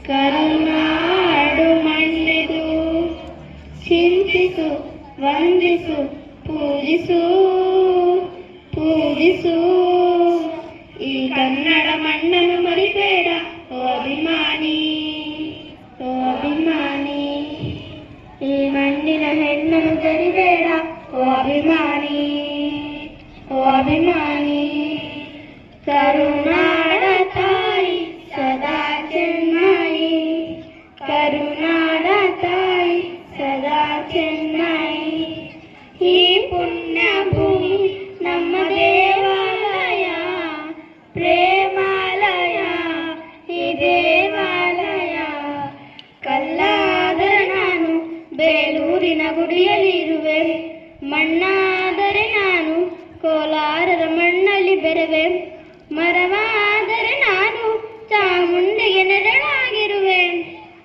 ಕರುನಾಡು ಮಣ್ಣಿದು ಚಿಂತಿಸು ವಂದಿಸು ಪೂಜಿಸು ಪೂಜಿಸು. ಈ ಕನ್ನಡ ಮಣ್ಣನ್ನು ಮರಿಬೇಡ ಓ ಅಭಿಮಾನಿ, ಓ ಅಭಿಮಾನಿ. ಈ ಮಣ್ಣಿನ ಹೆಣ್ಣನ್ನು ಜರಿಬೇಡ ಓ ಅಭಿಮಾನಿ, ಓ ಅಭಿಮಾನಿ. ಕರುನಾಡ ತಾಯಿ ಸದಾ ಚೆನ್ನೈ, ಕರುನಾಡ ತಾಯಿ ಸದಾ ಚೆನ್ನೈ. ಈ ಪುಣ್ಯ ಭೂಮಿ ನಮ್ಮ ದೇವಾಲಯ, ಪ್ರೇಮಾಲಯ ಈ ದೇವಾಲಯ. ಕಲ್ಲಾದರೆ ನಾನು ಬೇಲೂರಿನ ಗುಡಿಯಲ್ಲಿರುವೆ, ಮಣ್ಣಾದರೆ ನಾನು ಕೋಲಾರದ ಮಣ್ಣಲ್ಲಿ ಬೆರೆವೆ. ಮರವಾದರೆ ನಾನು ಚಾಮುಂಡಿಗೆ ನೆರಳಾಗಿರುವೆ,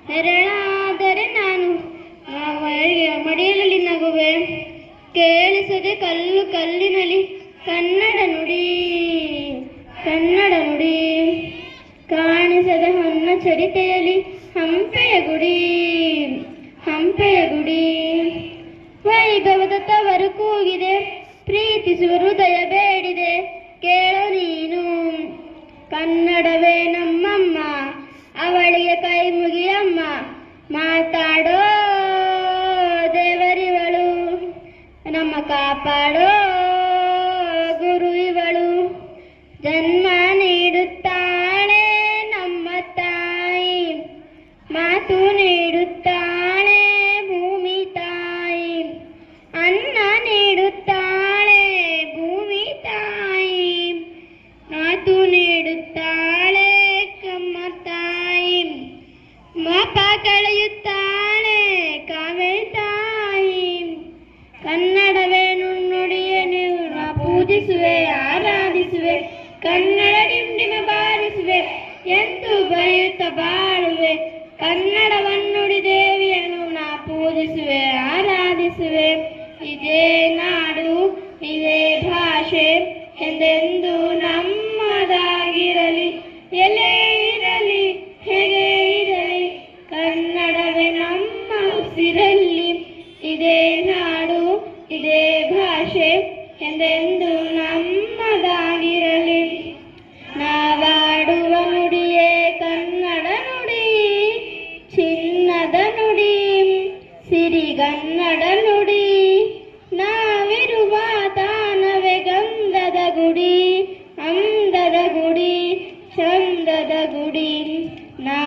ನೆರಳಾದರೆ ನಾನು ಮಡಿಯಲ್ಲಿ ನಗುವೆ. ಕೇಳಿಸದೆ ಕಲ್ಲು ಕಲ್ಲಿನಲ್ಲಿ ಕನ್ನಡ ನುಡಿ, ಕನ್ನಡ ನುಡಿ. ಕಾಣಿಸದೆ ಹೊನ್ನ ಚರಿತೆಯಲ್ಲಿ ಹಂಪೆಯ ಗುಡಿ, ಹಂಪೆಯ ಗುಡಿ. ವೈಭವದ ತವರು ಕೂಗಿದೆ, ಪ್ರೀತಿಸುವ ಹೃದಯ ಬೇಡಿದೆ, ಕೇಳೋ ನೀನು. ಕನ್ನಡವೇ ನಮ್ಮಮ್ಮ, ಅವಳಿಗೆ ಕೈ ಮುಗಿಯಮ್ಮ. ಮಾತಾಡೋ ದೇವರಿವಳು, ನಮ್ಮ ಕಾಪಾಡೋ ಗುರು ಇವಳು. ಜನ್ಮ ನೀಡುತ್ತಾಳೆ ನಮ್ಮ ತಾಯಿ, ಮಾತು ನೀಡುತ್ತಾಳೆ ಭೂಮಿ ತಾಯಿ. ಅನ್ನ ನೀಡುತ್ತಾಳೆ ಭೂಮಿ ತಾಯಿ, ಮಾತು ನೀಡುತ್ತಾಳೆ ಕಮ್ಮ ತಾಯಿ. ಮಾಪ ಕಳೆಯುತ್ತಾಳೆ ಕಾವೇರಿ ತಾಯಿ. ಕನ್ನಡವೇ ನುಡಿಯೇ ನಾ ಪೂಜಿಸುವೆ ಆರಾಧಿಸುವೆ, ಕನ್ನಡ ಡಿಂಡಿಮ ಬಾರಿಸುವೆ ಎಂದು ಬರೆಯುತ್ತ ಬಾಳುವೆ. ಕನ್ನಡವನ್ನುಡಿ ದೇವಿಯನ್ನು ನಾ ಪೂಜಿಸುವೆ ಆರಾಧಿಸುವೆ. ಇದೇ ನಾಡು ಇದೇ ಭಾಷೆ ಎಂದೆಂದು ನಮ್ಮದಾಗಿರಲಿ, ಎಲ್ಲೇ ಇರಲಿ ಹೇಗೆ ಇರಲಿ, ಕನ್ನಡವೇ ನಮ್ಮ ಉಸಿರಲ್ಲಿ. ಇದೇ ನಾಡು ಇದೇ ಭಾಷೆ ಎಂದೆಂದು ನಮ್ಮದಾಗಿರಲಿ. ನಾವಾಡುವ ನುಡಿಯೇ ಕನ್ನಡ ನುಡಿ, ಚಿನ್ನದ ನುಡಿ, ಸಿರಿಗನ್ನಡ ನುಡಿ.